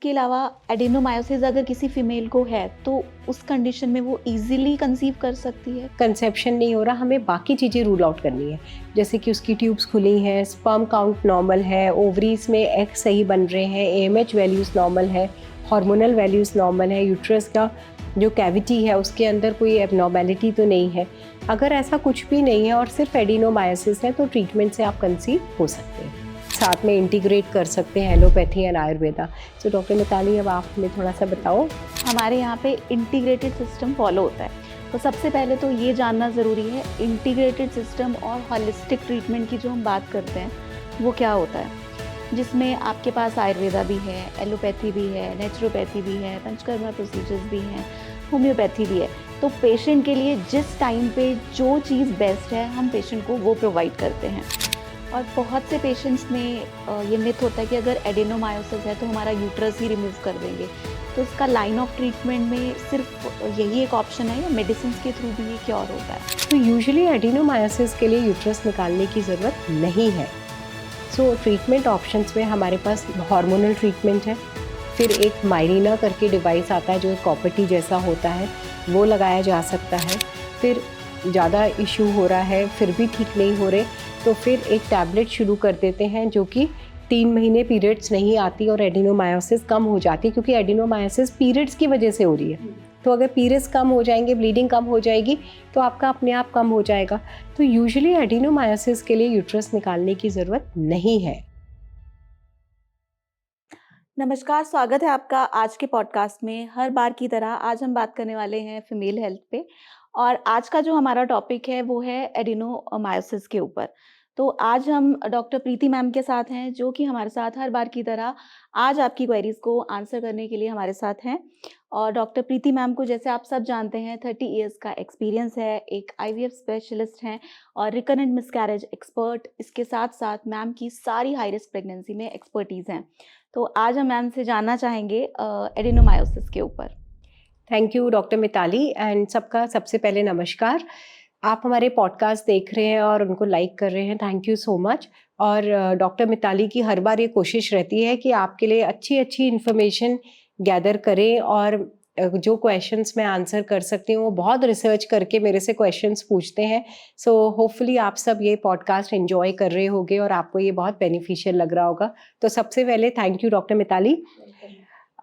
इसके अलावा एडेनोमायोसिस अगर किसी फीमेल को है तो उस कंडीशन में वो इजीली कंसीव कर सकती है? कंसेप्शन नहीं हो रहा, हमें बाकी चीज़ें रूल आउट करनी है, जैसे कि उसकी ट्यूब्स खुली हैं, स्पर्म काउंट नॉर्मल है, ओवरीज में एग सही बन रहे हैं, एएमएच वैल्यूज़ नॉर्मल है, हार्मोनल वैल्यूज़ नॉर्मल है, यूट्रस का जो कैविटी है उसके अंदर कोई एबनॉर्मेलिटी तो नहीं है। अगर ऐसा कुछ भी नहीं है और सिर्फ एडिनोमायोसिस है तो ट्रीटमेंट से आप कंसीव हो सकते हैं। साथ में इंटीग्रेट कर सकते हैं एलोपैथी एंड आयुर्वेदा। तो डॉक्टर मिताली, अब आप हमें थोड़ा सा बताओ। हमारे यहाँ पे इंटीग्रेटेड सिस्टम फॉलो होता है, तो सबसे पहले तो ये जानना ज़रूरी है इंटीग्रेटेड सिस्टम और हॉलिस्टिक ट्रीटमेंट की जो हम बात करते हैं वो क्या होता है, जिसमें आपके पास आयुर्वेदा भी है, एलोपैथी भी है, नेचुरोपैथी भी है, पंचकर्मा प्रोसीजर्स भी हैं, होम्योपैथी भी है। तो पेशेंट के लिए जिस टाइम पे जो चीज़ बेस्ट है हम पेशेंट को वो प्रोवाइड करते हैं। और बहुत से पेशेंट्स में ये मिथ होता है कि अगर एडेनोमायोसिस है तो हमारा यूट्रस ही रिमूव कर देंगे, तो इसका लाइन ऑफ ट्रीटमेंट में सिर्फ यही एक ऑप्शन है या मेडिसिन के थ्रू भी ये क्योर होता है? तो यूजुअली एडिनोमायोसिस के लिए यूट्रस निकालने की ज़रूरत नहीं है। सो ट्रीटमेंट ऑप्शंस में हमारे पास हार्मोनल ट्रीटमेंट है, फिर एक मायरीना करके डिवाइस आता है जो एक कॉपर्टी जैसा होता है, वो लगाया जा सकता है। फिर ज़्यादा इशू हो रहा है फिर भी ठीक नहीं हो रहे तो फिर एक टैबलेट शुरू कर देते हैं जो कि 3 महीने पीरियड्स नहीं आती और एडिनोमायोसिस कम हो जाती है, क्योंकि एडिनोमायोसिस पीरियड्स की वजह से हो रही है। तो अगर पीरियड्स कम हो जाएंगे, ब्लीडिंग कम हो जाएगी तो आपका अपने आप कम हो जाएगा। तो यूजुअली एडिनोमायोसिस के लिए यूट्रस निकालने की ज़रूरत नहीं है। नमस्कार, स्वागत है आपका आज के पॉडकास्ट में। हर बार की तरह आज हम बात करने वाले हैं फीमेल हेल्थ पे, और आज का जो हमारा टॉपिक है वो है एडिनोमायोसिस के ऊपर। तो आज हम डॉक्टर प्रीति मैम के साथ हैं जो कि हमारे साथ हर बार की तरह आज आपकी क्वेरीज को आंसर करने के लिए हमारे साथ हैं। और डॉक्टर प्रीति मैम को जैसे आप सब जानते हैं 30 इयर्स का एक्सपीरियंस है, एक आईवीएफ स्पेशलिस्ट हैं और रिकरेंट मिसकैरेज एक्सपर्ट। इसके साथ साथ मैम की सारी हाई रिस्क प्रेगनेंसी में एक्सपर्टीज़ हैं। तो आज हम मैम से जानना चाहेंगे एडेनोमायोसिस के ऊपर। Thank you doctor Mitali and सबका सबसे पहले नमस्कार। आप हमारे पॉडकास्ट देख रहे हैं और उनको लाइक कर रहे हैं, थैंक यू सो मच। और डॉक्टर मिताली की हर बार ये कोशिश रहती है कि आपके लिए अच्छी अच्छी इन्फॉर्मेशन गैदर करें और जो क्वेश्चंस मैं आंसर कर सकती हूँ वो बहुत रिसर्च करके मेरे से क्वेश्चंस पूछते हैं। सो होपफुली आप सब ये पॉडकास्ट एंजॉय कर रहे होंगे और आपको ये बहुत बेनिफिशियल लग रहा होगा। तो सबसे पहले थैंक यू डॉक्टर मिताली।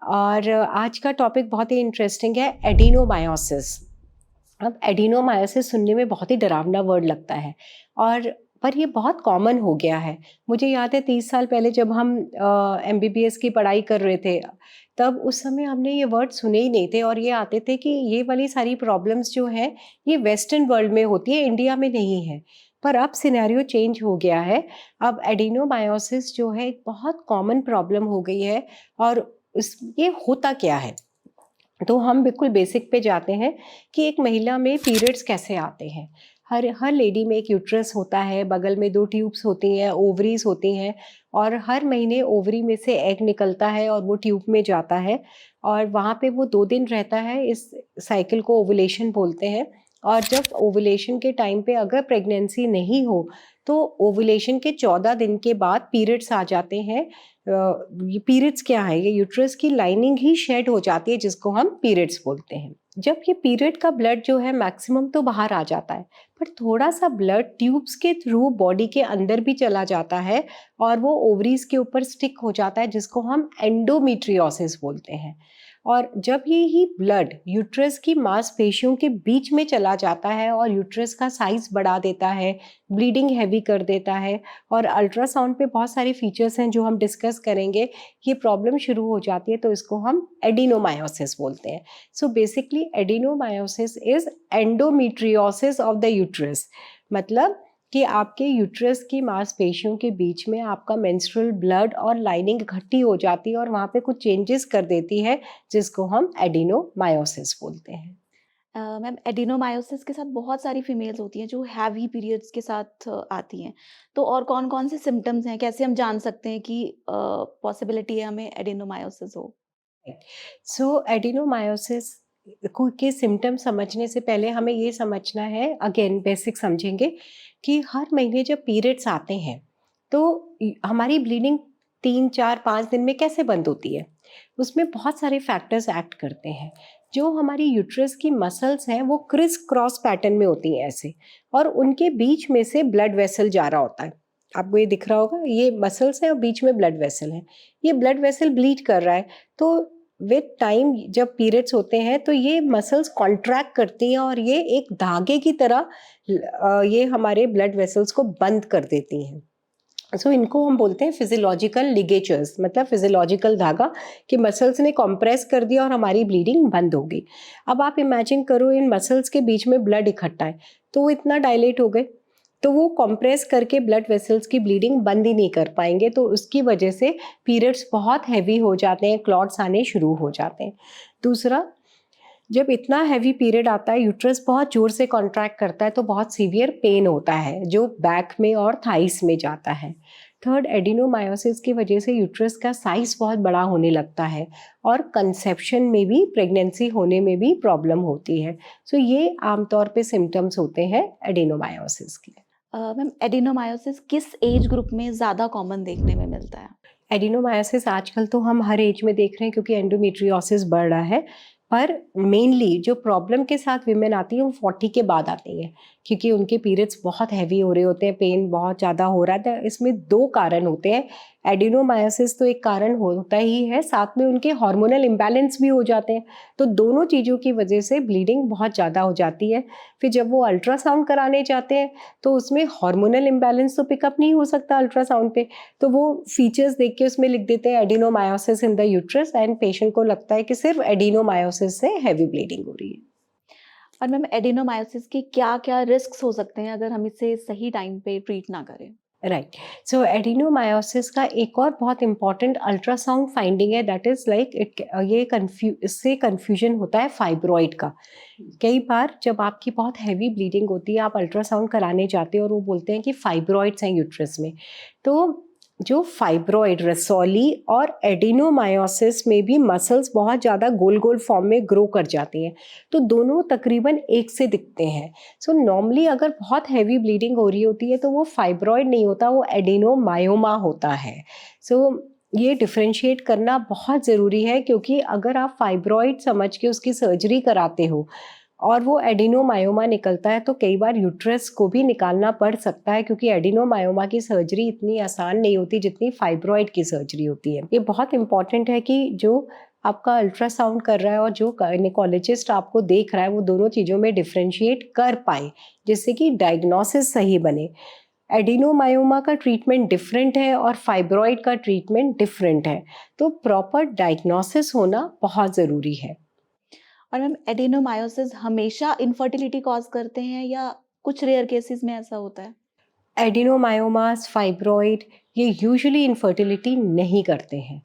और आज का टॉपिक बहुत ही इंटरेस्टिंग है, एडिनोमायोसिस। अब एडिनोमायोसिस सुनने में बहुत ही डरावना वर्ड लगता है और पर ये बहुत कॉमन हो गया है। मुझे याद है 30 साल पहले जब हम एमबीबीएस की पढ़ाई कर रहे थे, तब उस समय हमने ये वर्ड सुने ही नहीं थे और ये आते थे कि ये वाली सारी प्रॉब्लम्स जो हैं ये वेस्टर्न वर्ल्ड में होती है, इंडिया में नहीं है। पर अब सिनेरियो चेंज हो गया है। अब एडिनोमायोसिस जो है एक बहुत कॉमन प्रॉब्लम हो गई है। और ये होता क्या है, तो हम बिल्कुल बेसिक पे जाते हैं कि एक महिला में पीरियड्स कैसे आते हैं। हर हर लेडी में एक यूट्रस होता है, बगल में 2 ट्यूब्स होती हैं, ओवरीज होती हैं और हर महीने ओवरी में से एग निकलता है और वो ट्यूब में जाता है और वहाँ पे वो 2 दिन रहता है। इस साइकिल को ओवुलेशन बोलते हैं। और जब ओवुलेशन के टाइम पे अगर प्रेगनेंसी नहीं हो तो ओवुलेशन के 14 दिन के बाद पीरियड्स आ जाते हैं। ये पीरियड्स क्या है, ये यूट्रस की लाइनिंग ही शेड हो जाती है जिसको हम पीरियड्स बोलते हैं। जब ये पीरियड का ब्लड जो है मैक्सिमम तो बाहर आ जाता है, पर थोड़ा सा ब्लड ट्यूब्स के थ्रू बॉडी के अंदर भी चला जाता है और वो ओवरीज के ऊपर स्टिक हो जाता है जिसको हम एंडोमेट्रियोसिस बोलते हैं। और जब ये ही ब्लड यूट्रस की मांसपेशियों के बीच में चला जाता है और यूट्रस का साइज बढ़ा देता है, ब्लीडिंग हैवी कर देता है और अल्ट्रासाउंड पे बहुत सारे फीचर्स हैं जो हम डिस्कस करेंगे, ये प्रॉब्लम शुरू हो जाती है तो इसको हम एडिनोमायोसिस बोलते हैं। So basically adenomyosis is endometriosis of the uterus. मतलब कि आपके यूट्रस की मांसपेशियों के बीच में आपका मेंस्ट्रुअल ब्लड और लाइनिंग इकट्ठी हो जाती है और वहाँ पे कुछ चेंजेस कर देती है जिसको हम एडिनोमायोसिस बोलते हैं। मैम एडिनोमायोसिस के साथ बहुत सारी फीमेल्स होती हैं जो हैवी पीरियड्स के साथ आती हैं, तो और कौन-कौन से सिम्पटम्स हैं? कैसे हम जान सकते हैं कि पॉसिबिलिटी है हमें एडिनोमायोसिस हो? सो एडिनोमायोसिस के सिम्टम समझने से पहले हमें ये समझना है, अगेन बेसिक समझेंगे कि हर महीने जब पीरियड्स आते हैं तो हमारी ब्लीडिंग 3 4 5 दिन में कैसे बंद होती है। उसमें बहुत सारे फैक्टर्स एक्ट करते हैं। जो हमारी यूट्रस की मसल्स हैं वो क्रिस क्रॉस पैटर्न में होती हैं ऐसे, और उनके बीच में से ब्लड वेसल जा रहा होता है। आपको ये दिख रहा होगा, ये मसल्स हैं और बीच में ब्लड वेसल है। ये ब्लड वेसल ब्लीड कर रहा है, तो विद टाइम जब पीरियड्स होते हैं तो ये मसल्स कॉन्ट्रैक्ट करती हैं और ये एक धागे की तरह ये हमारे ब्लड वेसल्स को बंद कर देती हैं। सो इनको हम बोलते हैं फिजियोलॉजिकल लिगेचर्स, मतलब फिजियोलॉजिकल धागा कि मसल्स ने कॉम्प्रेस कर दिया और हमारी ब्लीडिंग बंद हो गई। अब आप इमेजिन करो इन मसल्स के बीच में ब्लड इकट्ठा है, तो वो इतना डायलेट हो गए, तो वो कॉम्प्रेस करके ब्लड वेसल्स की ब्लीडिंग बंद ही नहीं कर पाएंगे, तो उसकी वजह से पीरियड्स बहुत हैवी हो जाते हैं, क्लॉट्स आने शुरू हो जाते हैं। दूसरा, जब इतना हैवी पीरियड आता है, यूट्रस बहुत जोर से कॉन्ट्रैक्ट करता है, तो बहुत सीवियर पेन होता है जो बैक में और थाइस में जाता है। थर्ड, एडिनोमायोसिस की वजह से यूट्रस का साइज बहुत बड़ा होने लगता है और कंसेप्शन में भी, प्रेगनेंसी होने में भी प्रॉब्लम होती है। सो ये आमतौर पे सिम्टम्स होते हैं एडिनोमायोसिस के। मैम, एडिनोमायोसिस किस एज ग्रुप में ज़्यादा कॉमन देखने में मिलता है? एडिनोमायोसिस आजकल तो हम हर एज में देख रहे हैं क्योंकि एंडोमेट्रियोसिस बढ़ रहा है, पर मेनली जो प्रॉब्लम के साथ विमेन आती है वो 40 के बाद आती हैं, क्योंकि उनके पीरियड्स बहुत हैवी हो रहे होते हैं, पेन बहुत ज़्यादा हो रहा है। इसमें 2 कारण होते हैं। एडिनोमायोसिस तो एक कारण होता ही है, साथ में उनके हार्मोनल इम्बैलेंस भी हो जाते हैं, तो दोनों चीज़ों की वजह से ब्लीडिंग बहुत ज़्यादा हो जाती है। फिर जब वो अल्ट्रासाउंड कराने जाते हैं तो उसमें हार्मोनल इम्बैलेंस तो पिकअप नहीं हो सकता अल्ट्रासाउंड पे, तो वो फीचर्स देख के उसमें लिख देते हैं adenomyosis in the uterus, and patient को लगता है कि सिर्फ एडिनोमायोसिस से हैवी ब्लीडिंग हो रही है। और मैम, एडिनोमायोसिस के क्या-क्या रिस्क्स हो सकते हैं अगर हम इसे सही टाइम पे ट्रीट ना करें? राइट। सो एडिनोमायोसिस का एक और बहुत इंपॉर्टेंट अल्ट्रासाउंड फाइंडिंग है, दैट इज लाइक इससे कंफ्यूजन होता है फाइब्रॉइड का। कई बार जब आपकी बहुत हैवी ब्लीडिंग होती है, आप अल्ट्रासाउंड कराने जाते हो और वो बोलते हैं कि फाइब्रॉइड्स हैं यूट्रस में, तो जो फाइब्रॉइड, रसौली और एडिनोमायोसिस में भी मसल्स बहुत ज़्यादा गोल गोल फॉर्म में ग्रो कर जाती हैं, तो दोनों तकरीबन एक से दिखते हैं। सो नॉर्मली अगर बहुत हैवी ब्लीडिंग हो रही होती है तो वो फाइब्रॉइड नहीं होता, वो एडिनोमायोमा होता है। सो ये डिफरेंशिएट करना बहुत ज़रूरी है, क्योंकि अगर आप फाइब्रॉइड समझ के उसकी सर्जरी कराते हो और वो एडिनोमायोमा निकलता है, तो कई बार यूट्रस को भी निकालना पड़ सकता है, क्योंकि एडिनोमायोमा की सर्जरी इतनी आसान नहीं होती जितनी फाइब्रॉइड की सर्जरी होती है। ये बहुत इंपॉर्टेंट है कि जो आपका अल्ट्रासाउंड कर रहा है और जो गायनेकोलॉजिस्ट आपको देख रहा है, वो दोनों चीज़ों में डिफरेंशिएट कर पाए, जिससे कि डायग्नोसिस सही बने। एडिनोमायोमा का ट्रीटमेंट डिफरेंट है और फाइब्रॉइड का ट्रीटमेंट डिफरेंट है, तो प्रॉपर डायग्नोसिस होना बहुत ज़रूरी है। और मैम, एडिनोमायोसिस हमेशा इनफर्टिलिटी कॉज़ करते हैं या कुछ रेयर केसेस में ऐसा होता है? एडिनोमायोमास, फाइब्रॉइड, ये यूजुअली इनफर्टिलिटी नहीं करते हैं।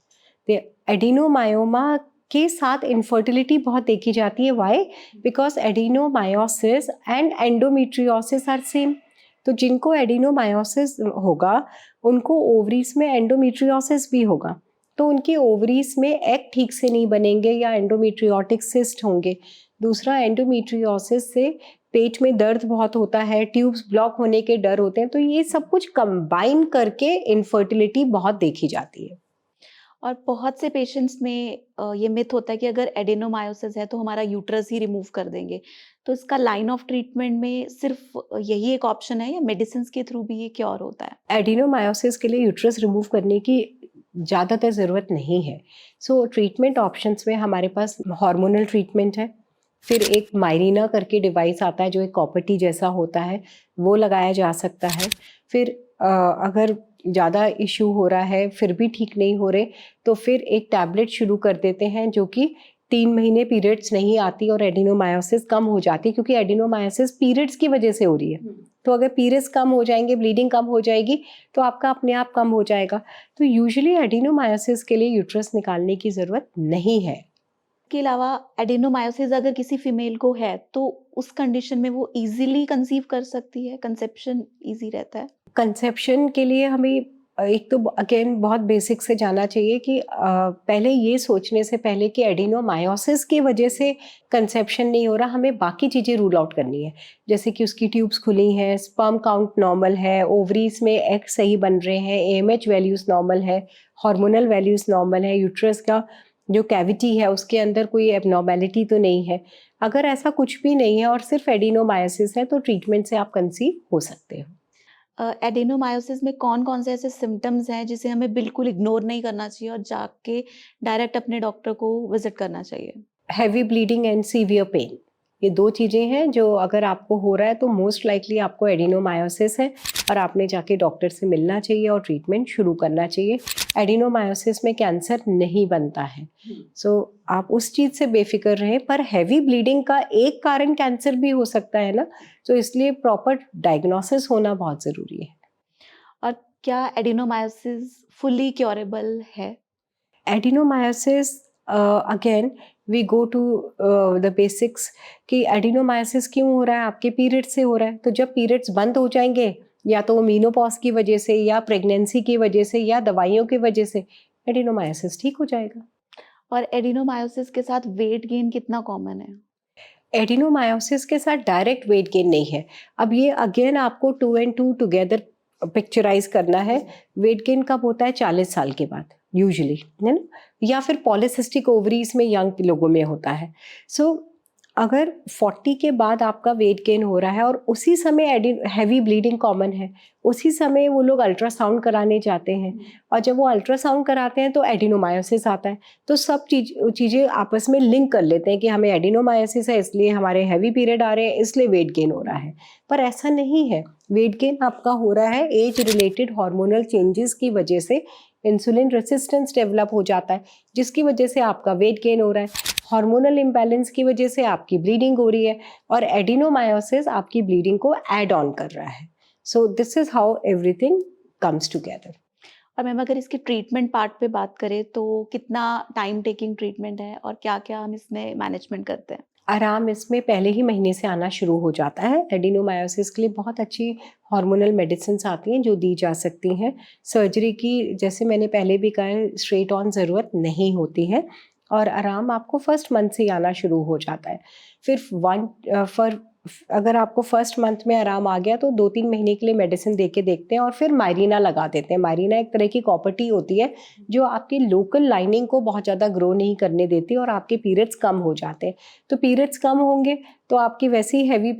एडिनोमायोमा के साथ इनफर्टिलिटी बहुत देखी जाती है। Why? Because adenomyosis and endometriosis are same. तो जिनको एडिनोमायोसिस होगा उनको ओवरीज में एंडोमेट्रियोसिस भी होगा, तो उनके ओवरीज में एग ठीक से नहीं बनेंगे या एंडोमेट्रियोटिक सिस्ट होंगे। दूसरा, एंडोमेट्रियोसिस से पेट में दर्द बहुत होता है, ट्यूब्स ब्लॉक होने के डर होते हैं, तो ये सब कुछ कंबाइन करके इनफर्टिलिटी बहुत देखी जाती है। और बहुत से पेशेंट्स में ये मिथ होता है कि अगर एडिनोमायोसिस है तो हमारा यूट्रस ही रिमूव कर देंगे। तो इसका लाइन ऑफ ट्रीटमेंट में सिर्फ यही एक ऑप्शन है या मेडिसिन्स के थ्रू भी ये क्योर होता है? एडिनोमायोसिस के लिए यूट्रस रिमूव करने की ज़्यादातर ज़रूरत नहीं है। सो ट्रीटमेंट ऑप्शंस में हमारे पास हार्मोनल ट्रीटमेंट है, फिर एक मायरीना करके डिवाइस आता है जो एक कॉपर टी जैसा होता है, वो लगाया जा सकता है। फिर अगर ज़्यादा इशू हो रहा है फिर भी ठीक नहीं हो रहे, तो फिर एक टैबलेट शुरू कर देते हैं जो कि 3 महीने पीरियड्स नहीं आती और एडिनोमायोसिस कम हो जाती है, क्योंकि एडिनोमायोसिस पीरियड्स की वजह से हो रही है। तो अगर पीरियड्स कम हो जाएंगे, ब्लीडिंग कम हो जाएगी, तो आपका अपने आप कम हो जाएगा। तो यूजुअली एडिनोमायोसिस के लिए यूट्रस निकालने की ज़रूरत नहीं है। के अलावा एडिनोमायोसिस अगर किसी फीमेल को है तो उस कंडीशन में वो इजीली कंसीव कर सकती है, कंसेप्शन इजी रहता है? कंसेप्शन के लिए हमें एक तो अगेन बहुत बेसिक से जाना चाहिए कि पहले ये सोचने से पहले कि एडिनोमायोसिस की वजह से कंसेप्शन नहीं हो रहा, हमें बाकी चीज़ें रूल आउट करनी है, जैसे कि उसकी ट्यूब्स खुली हैं, स्पर्म काउंट नॉर्मल है, ओवरीज में एग सही बन रहे हैं, AMH वैल्यूज़ नॉर्मल है, हार्मोनल वैल्यूज़ नॉर्मल है, यूट्रस का जो कैविटी है उसके अंदर कोई एबनॉर्मेलिटी तो नहीं है। अगर ऐसा कुछ भी नहीं है और सिर्फ एडिनोमायोसिस है तो ट्रीटमेंट से आप कंसीव हो सकते हो। एडिनोमायोसिस में कौन-कौन से ऐसे सिम्पटम्स हैं जिसे हमें बिल्कुल इग्नोर नहीं करना चाहिए और जाके डायरेक्ट अपने डॉक्टर को विज़िट करना चाहिए? Heavy bleeding and severe pain, ये 2 चीज़ें हैं जो अगर आपको हो रहा है तो मोस्ट लाइकली आपको एडिनोमायोसिस है और आपने जाके डॉक्टर से मिलना चाहिए और ट्रीटमेंट शुरू करना चाहिए। एडिनोमायोसिस में कैंसर नहीं बनता है, सो आप उस चीज़ से बेफिक्र रहें। पर हैवी ब्लीडिंग का एक कारण कैंसर भी हो सकता है ना, तो इसलिए प्रॉपर डायग्नोसिस होना बहुत ज़रूरी है। और क्या एडिनोमायोसिस फुली क्योरेबल है? Adenomyosis, again we go to the basics कि एडिनोमायोसिस क्यों हो रहा है, आपके पीरियड से हो रहा है। तो जब पीरियड्स बंद हो जाएंगे या तो मीनोपॉज की वजह से या प्रेगनेंसी की वजह से या दवाइयों की वजह से, एडिनोमायोसिस ठीक हो जाएगा। और एडिनोमायोसिस के साथ वेट गेन कितना कॉमन है? एडिनोमायोसिस के साथ डायरेक्ट वेट गेन नहीं है। अब ये अगेन आपको 2 एंड 2 टुगेदर पिक्चराइज करना है। वेट गेन कब होता है? 40 साल के बाद यूजुअली, है ना, या फिर पॉलीसिस्टिक ओवरीज में यंग लोगों में होता है। सो अगर 40 के बाद आपका वेट गेन हो रहा है और उसी समय हैवी ब्लीडिंग कॉमन है, उसी समय वो लोग अल्ट्रासाउंड कराने जाते हैं और जब वो अल्ट्रासाउंड कराते हैं तो एडिनोमायोसिस आता है। तो सब चीज़ें आपस में लिंक कर लेते हैं कि हमें एडिनोमायोसिस है इसलिए हमारे हैवी पीरियड आ रहे हैं, इसलिए वेट गेन हो रहा है। पर ऐसा नहीं है। वेट गेन आपका हो रहा है एज रिलेटेड हार्मोनल चेंजेस की वजह से। इंसुलिन रेसिस्टेंस डेवलप हो जाता है जिसकी वजह से आपका वेट गेन हो रहा है। हार्मोनल इम्बैलेंस की वजह से आपकी ब्लीडिंग हो रही है और एडिनोमायोसिस आपकी ब्लीडिंग को ऐड ऑन कर रहा है। So this is how everything comes together. और मैम अगर इसके ट्रीटमेंट पार्ट पे बात करें तो कितना टाइम टेकिंग ट्रीटमेंट है और क्या-क्या हम इसमें मैनेजमेंट करते हैं? आराम इसमें पहले ही महीने से आना शुरू हो जाता है। एडिनोमायोसिस के लिए बहुत अच्छी हार्मोनल मेडिसिन्स आती हैं जो दी जा सकती हैं। सर्जरी की, जैसे मैंने पहले भी कहा है, स्ट्रेट ऑन ज़रूरत नहीं होती है और आराम आपको फर्स्ट मंथ से ही आना शुरू हो जाता है। फिर अगर आपको फर्स्ट मंथ में आराम आ गया तो 2-3 महीने के लिए मेडिसिन दे के देखते हैं और फिर मायरीना लगा देते हैं। मायरीना एक तरह की कॉपर टी होती है जो आपकी लोकल लाइनिंग को बहुत ज़्यादा ग्रो नहीं करने देती और आपके पीरियड्स कम हो जाते हैं। तो पीरियड्स कम होंगे तो आपकी वैसे ही हैवी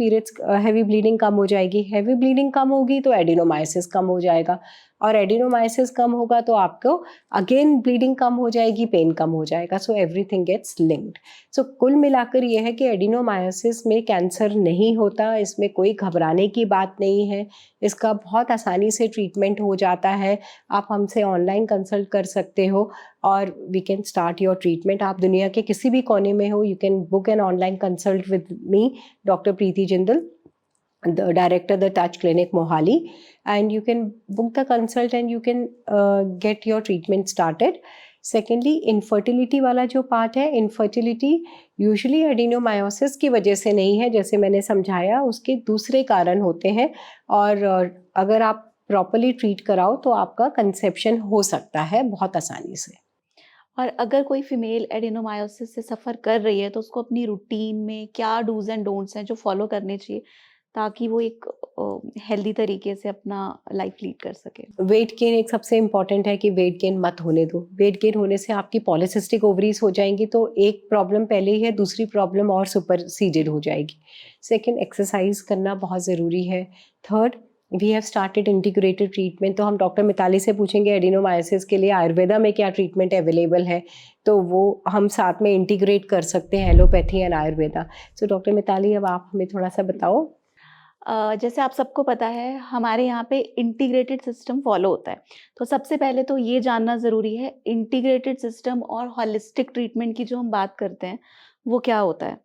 ब्लीडिंग कम हो जाएगी। हैवी ब्लीडिंग कम होगी तो एडिनोमायोसिस कम हो जाएगा और एडिनोमायोसिस कम होगा तो आपको अगेन ब्लीडिंग कम हो जाएगी, पेन कम हो जाएगा। So everything gets linked. So कुल मिलाकर ये है कि एडिनोमायोसिस में कैंसर नहीं होता, इसमें कोई घबराने की बात नहीं है। इसका बहुत आसानी से ट्रीटमेंट हो जाता है। आप हमसे ऑनलाइन कंसल्ट कर सकते हो और we can start your treatment. आप दुनिया के किसी भी कोने में हो, you can book an online consult with me, doctor Preeti Jindal, the director, the Touch Clinic Mohali, and you can book the consult and you can get your treatment started. Secondly, infertility वाला जो पार्ट है, infertility usually adenomyosis की वजह से नहीं है, जैसे मैंने समझाया, उसके दूसरे कारण होते हैं और अगर आप प्रॉपरली ट्रीट कराओ तो आपका कंसेप्शन हो सकता है बहुत आसानी से। और अगर कोई फीमेल एडिनोमायोसिस से सफ़र कर रही है तो उसको अपनी रूटीन में क्या डूज़ एंड डोंट्स हैं जो फॉलो करने चाहिए ताकि वो एक हेल्दी तरीके से अपना लाइफ लीड कर सके? वेट गेन एक सबसे इम्पॉर्टेंट है कि वेट गेन मत होने दो। वेट गेन होने से आपकी पॉलीसिस्टिक ओवरीज हो जाएंगी तो एक प्रॉब्लम पहले ही है, दूसरी प्रॉब्लम और सुपरसीडेड हो जाएगी। सेकंड, एक्सरसाइज करना बहुत ज़रूरी है। Third, we have started integrated treatment. तो हम डॉक्टर मिताली से पूछेंगे एडिनोमायोसिस के लिए आयुर्वेदा में क्या ट्रीटमेंट अवेलेबल है, तो वो हम साथ में इंटीग्रेट कर सकते हैं, allopathy and Ayurveda. So doctor Mitali, अब आप हमें थोड़ा सा बताओ। जैसे आप सबको पता है हमारे यहाँ पे इंटीग्रेटेड सिस्टम फॉलो होता है। तो सबसे पहले तो ये जानना ज़रूरी है इंटीग्रेटेड सिस्टम और होलिस्टिक ट्रीटमेंट की जो हम बात करते हैं वो क्या होता है।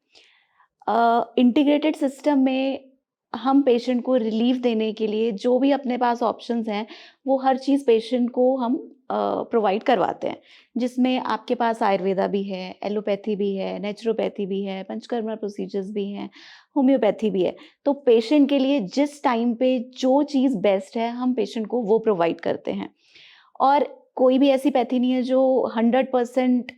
इंटीग्रेटेड सिस्टम में हम पेशेंट को रिलीफ देने के लिए जो भी अपने पास ऑप्शंस हैं वो हर चीज़ पेशेंट को हम प्रोवाइड करवाते हैं, जिसमें आपके पास आयुर्वेदा भी है, एलोपैथी भी है, नेचुरोपैथी भी है, पंचकर्मा प्रोसीजर्स भी हैं, होम्योपैथी भी है। तो पेशेंट के लिए जिस टाइम पे जो चीज़ बेस्ट है हम पेशेंट को वो प्रोवाइड करते हैं। और कोई भी ऐसी पैथी नहीं है जो 100%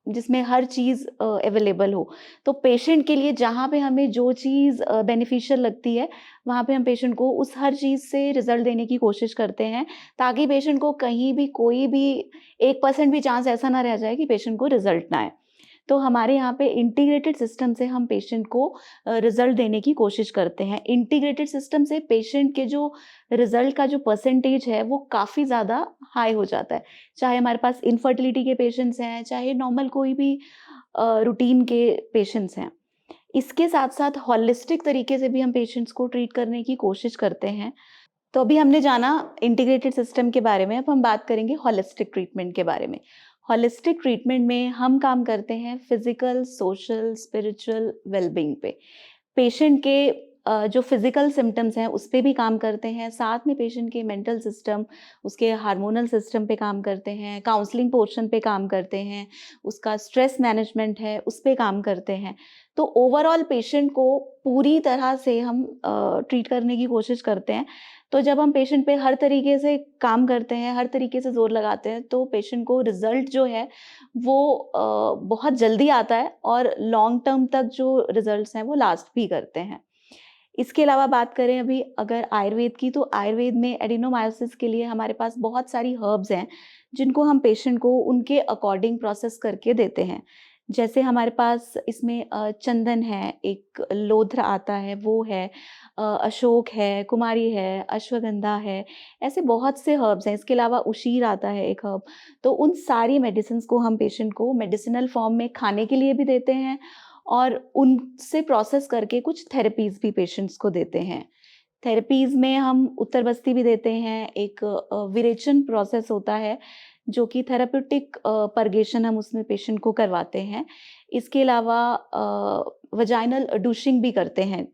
जिसमें हर चीज़ अवेलेबल हो। तो पेशेंट के लिए जहाँ पे हमें जो चीज़ बेनिफिशियल लगती है, वहाँ पे हम पेशेंट को उस हर चीज़ से रिज़ल्ट देने की कोशिश करते हैं, ताकि पेशेंट को कहीं भी कोई भी 1% भी चांस ऐसा ना रह जाए कि पेशेंट को रिज़ल्ट ना आए। तो हमारे यहाँ पे इंटीग्रेटेड सिस्टम से हम पेशेंट को रिज़ल्ट देने की कोशिश करते हैं। इंटीग्रेटेड सिस्टम से पेशेंट के जो रिज़ल्ट का जो परसेंटेज है, वो काफ़ी ज़्यादा हाई हो जाता है। चाहे हमारे पास इनफर्टिलिटी के पेशेंट्स हैं, चाहे नॉर्मल कोई भी रूटीन के पेशेंट्स हैं। इसके साथ-साथ होलिस्टिक तरीके से भी हम पेशेंट्स को ट्रीट करने की कोशिश करते हैं। तो अभी हमने जाना इंटीग्रेटेड सिस्टम के बारे में, अब हम बात करेंगे होलिस्टिक ट्रीटमेंट के बारे में। होलिस्टिक ट्रीटमेंट में हम काम करते हैं फिज़िकल, सोशल, स्पिरिचुअल वेलबीइंग पे। पेशेंट के जो फिज़िकल सिम्पटम्स हैं उस पे भी काम करते हैं, साथ में पेशेंट के मेंटल सिस्टम, उसके हार्मोनल सिस्टम पे काम करते हैं, काउंसलिंग पोर्शन पे काम करते हैं, उसका स्ट्रेस मैनेजमेंट है उस पे काम करते हैं। तो ओवरऑल पेशेंट को पूरी तरह से हम ट्रीट करने की कोशिश करते हैं। तो जब हम पेशेंट पे हर तरीके से काम करते हैं, हर तरीके से ज़ोर लगाते हैं, तो पेशेंट को रिज़ल्ट जो है वो बहुत जल्दी आता है और लॉन्ग टर्म तक जो रिज़ल्ट्स हैं वो लास्ट भी करते हैं। इसके अलावा बात करें अभी अगर आयुर्वेद की, तो आयुर्वेद में एडिनोमायोसिस के लिए हमारे पास बहुत सारी हर्ब्स हैं, जिनको हम पेशेंट को उनके अकॉर्डिंग प्रोसेस करके देते हैं। जैसे हमारे पास इसमें चंदन है, एक लोध्र आता है वो है, अशोक है, कुमारी है, अश्वगंधा है, ऐसे बहुत से हर्ब्स हैं। इसके अलावा उशीर आता है एक हर्ब। तो उन सारी मेडिसिन्स को हम पेशेंट को मेडिसिनल फॉर्म में खाने के लिए भी देते हैं और उनसे प्रोसेस करके कुछ थेरेपीज़ भी पेशेंट्स को देते हैं। थेरेपीज़ में हम उत्तर बस्ती भी देते हैं, एक विरेचन प्रोसेस होता है, जो कि थेराप्यूटिक परगेशन हम उसमें पेशेंट को करवाते हैं। इसके अलावा वजाइनल डूशिंग भी करते हैं,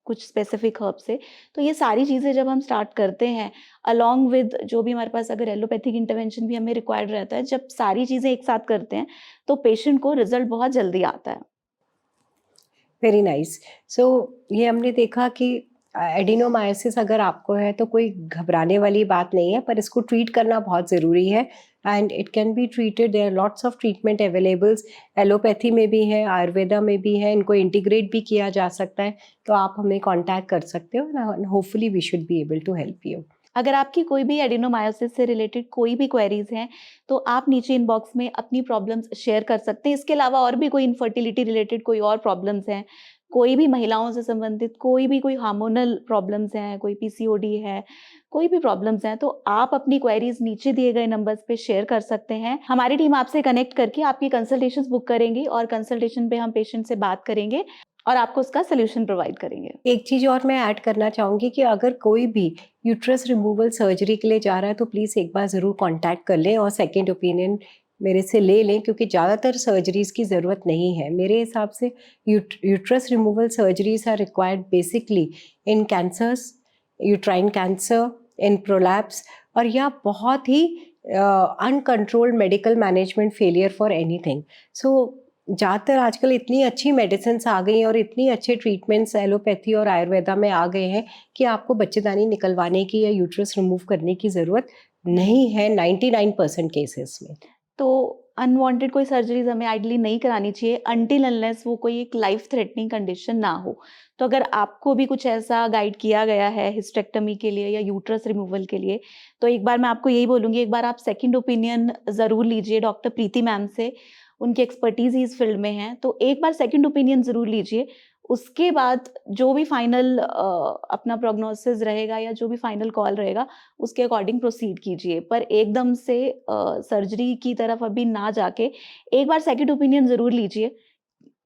कुछ स्पेसिफिक हर्ब से। तो ये सारी चीज़ें जब हम स्टार्ट करते हैं, अलॉन्ग विद जो भी हमारे पास अगर एलोपैथिक इंटरवेंशन भी हमें रिक्वायर्ड रहता है, जब सारी चीज़ें एक साथ करते हैं, तो पेशेंट को रिज़ल्ट बहुत जल्दी आता है। Very nice. सो ये हमने देखा कि एडिनोमायोसिस अगर आपको है तो कोई घबराने वाली बात नहीं है, पर इसको ट्रीट करना बहुत ज़रूरी है and it can be treated. There are lots of treatment availables, allopathy में भी है, आयुर्वेदा में भी है, इनको इंटीग्रेट भी किया जा सकता है। तो आप हमें कांटेक्ट कर सकते हो and hopefully we should be able to help you. अगर आपकी कोई भी एडिनोमायोसिस से रिलेटेड कोई भी क्वेरीज हैं, तो आप नीचे इनबॉक्स में अपनी प्रॉब्लम्स शेयर कर सकते हैं। इसके अलावा और भी कोई इनफर्टिलिटी रिलेटेड कोई और प्रॉब्लम्स हैं, कोई भी महिलाओं से संबंधित कोई हार्मोनल प्रॉब्लम्स हैं, कोई पीसीओडी है, कोई भी प्रॉब्लम्स हैं, तो आप अपनी क्वेरीज नीचे दिए गए नंबर्स पे शेयर कर सकते हैं। हमारी टीम आपसे कनेक्ट करके आपकी कंसल्टेशंस बुक करेंगी और कंसल्टेशन पे हम पेशेंट से बात करेंगे और आपको उसका सॉल्यूशन प्रोवाइड करेंगे। एक चीज़ और मैं ऐड करना चाहूँगी कि अगर कोई भी यूट्रस रिमूवल सर्जरी के लिए जा रहा है तो प्लीज़ एक बार ज़रूर कांटेक्ट कर लें और सेकंड ओपिनियन मेरे से ले लें, क्योंकि ज़्यादातर सर्जरीज़ की ज़रूरत नहीं है। मेरे हिसाब से uterus removal surgeries are required basically in cancers, uterine cancer, in prolapse, और या बहुत ही uncontrolled medical management failure for anything. So ज़्यादातर आजकल इतनी अच्छी मेडिसिन्स आ गई हैं और इतनी अच्छे ट्रीटमेंट्स एलोपैथी और आयुर्वेदा में आ गए हैं कि आपको बच्चेदानी निकलवाने की या यूट्रस रिमूव करने की ज़रूरत नहीं है 99% केसेस में। तो अनवांटेड कोई सर्जरीज हमें आइडली नहीं करानी चाहिए अनटिल अनलेस वो कोई एक लाइफ थ्रेटनिंग कंडीशन ना हो। तो अगर आपको भी कुछ ऐसा गाइड किया गया है हिस्टेक्टमी के लिए या यूट्रस रिमूवल के लिए, तो एक बार मैं आपको यही बोलूँगी, एक बार आप सेकंड ओपिनियन ज़रूर लीजिए डॉक्टर प्रीति मैम से। उनकी एक्सपर्टीज़ इस फील्ड में है, तो एक बार सेकंड ओपिनियन ज़रूर लीजिए। उसके बाद जो भी फाइनल अपना प्रोग्नोसिस रहेगा या जो भी फाइनल कॉल रहेगा, उसके अकॉर्डिंग प्रोसीड कीजिए। पर एकदम से सर्जरी की तरफ अभी ना जाके एक बार सेकंड ओपिनियन ज़रूर लीजिए।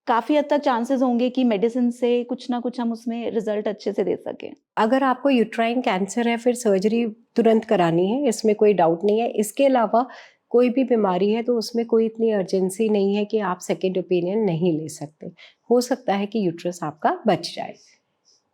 काफ़ी हद तक चांसेस होंगे कि मेडिसिन से कुछ ना कुछ हम उसमें रिजल्ट अच्छे से दे सकें। अगर आपको यूट्राइन कैंसर है फिर सर्जरी तुरंत करानी है, इसमें कोई डाउट नहीं है। इसके अलावा कोई भी बीमारी है तो उसमें कोई इतनी अर्जेंसी नहीं है कि आप सेकंड ओपिनियन नहीं ले सकते। हो सकता है कि यूट्रस आपका बच जाए।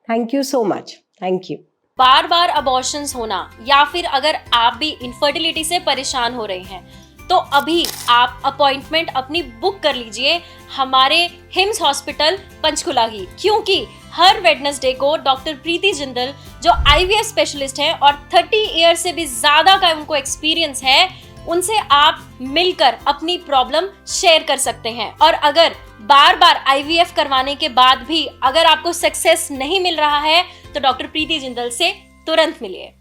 Thank you so much. Thank you. Bar bar abortions होना या फिर अगर आप भी इनफर्टिलिटी से परेशान हो रहे हैं तो अभी आप अपॉइंटमेंट अपनी बुक कर लीजिए हमारे हिम्स हॉस्पिटल पंचकुला की, क्योंकि हर वेडनेसडे को डॉक्टर प्रीति जिंदल जो IVF स्पेशलिस्ट हैं और 30 ईयर से भी ज्यादा का उनको एक्सपीरियंस है, उनसे आप मिलकर अपनी प्रॉब्लम शेयर कर सकते हैं। और अगर बार बार IVF करवाने के बाद भी अगर आपको सक्सेस नहीं मिल रहा है तो डॉक्टर प्रीति जिंदल से तुरंत मिलिए।